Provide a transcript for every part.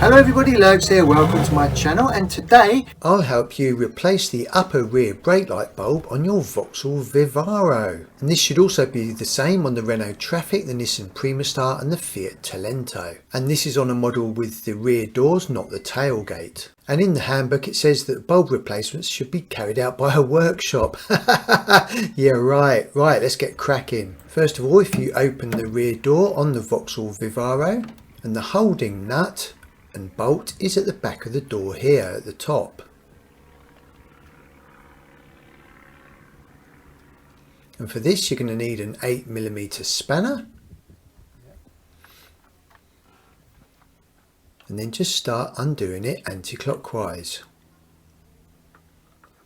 Hello everybody, Lurgs here, welcome to my channel, and today I'll help you replace the upper rear brake light bulb on your Vauxhall Vivaro. And this should also be the same on the Renault Trafic, the Nissan Primastar and the Fiat Talento. And this is on a model with the rear doors, not the tailgate. And in the handbook it says that bulb replacements should be carried out by a workshop. Yeah, right, let's get cracking. First of all, if you open the rear door on the Vauxhall Vivaro, and the holding nut and bolt is at the back of the door here at the top. And for this you're going to need an 8mm spanner. And then just start undoing it anti-clockwise.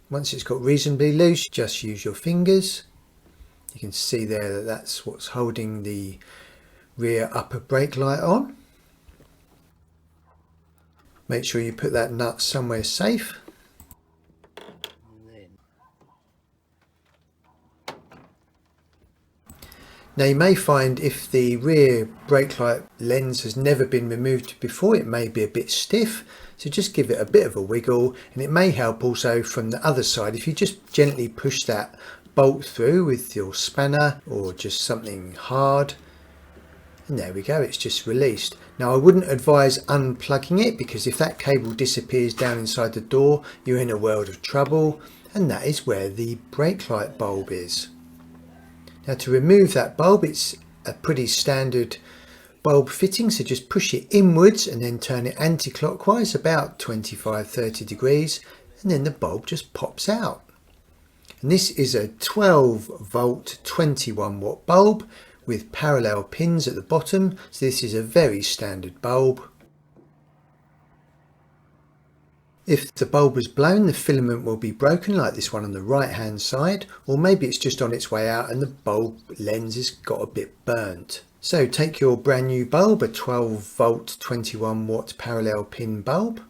Once it's got reasonably loose, just use your fingers. You can see there that that's what's holding the rear upper brake light on. Make sure you put that nut somewhere safe. Now you may find if the rear brake light lens has never been removed before, it may be a bit stiff, so just give it a bit of a wiggle, and it may help also from the other side if you just gently push that bolt through with your spanner or just something hard. And there we go, it's just released. Now I wouldn't advise unplugging it, because if that cable disappears down inside the door, you're in a world of trouble, and that is where the brake light bulb is. Now to remove that bulb, it's a pretty standard bulb fitting, so just push it inwards and then turn it anti-clockwise about 25-30 degrees, and then the bulb just pops out. And this is a 12 volt 21 watt bulb with parallel pins at the bottom, so this is a very standard bulb. If the bulb was blown, the filament will be broken like this one on the right hand side, or maybe it's just on its way out and the bulb lens has got a bit burnt. So take your brand new bulb, a 12 volt 21 watt parallel pin bulb,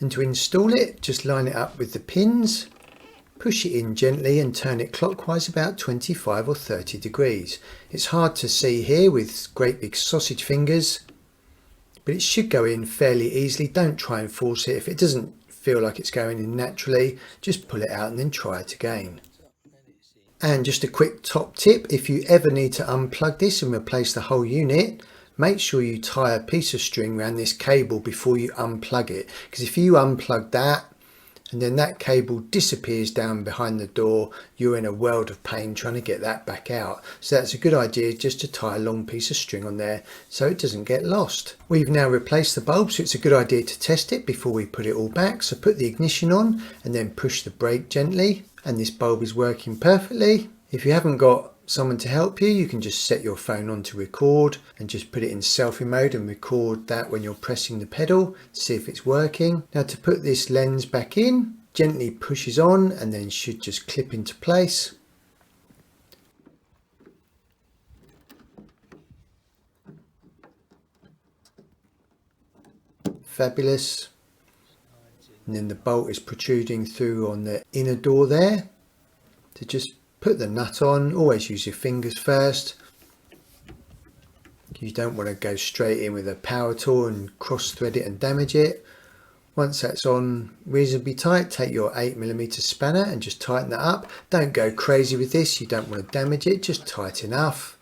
and to install it, just line it up with the pins. Push it in gently and turn it clockwise about 25 or 30 degrees. It's hard to see here with great big sausage fingers, but it should go in fairly easily. Don't try and force it. If it doesn't feel like it's going in naturally, just pull it out and then try it again. And just a quick top tip, if you ever need to unplug this and replace the whole unit, make sure you tie a piece of string around this cable before you unplug it, because if you unplug that and then that cable disappears down behind the door, you're in a world of pain trying to get that back out. So that's a good idea, just to tie a long piece of string on there so it doesn't get lost. We've now replaced the bulb, so it's a good idea to test it before we put it all back. So put the ignition on and then push the brake gently, and this bulb is working perfectly. If you haven't got someone to help you, you can just set your phone on to record and just put it in selfie mode and record that when you're pressing the pedal, see if it's working. Now to put this lens back in, gently pushes on and then should just clip into place. Fabulous. And then the bolt is protruding through on the inner door there. To just put the nut on, always use your fingers first. You don't want to go straight in with a power tool and cross thread it and damage it. Once that's on reasonably tight, take your 8mm spanner and just tighten that up. Don't go crazy with this, you don't want to damage it, just tight enough.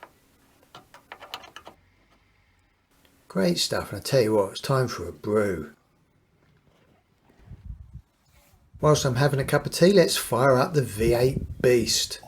Great stuff, and I tell you what, it's time for a brew. Whilst I'm having a cup of tea, let's fire up the V8 beast.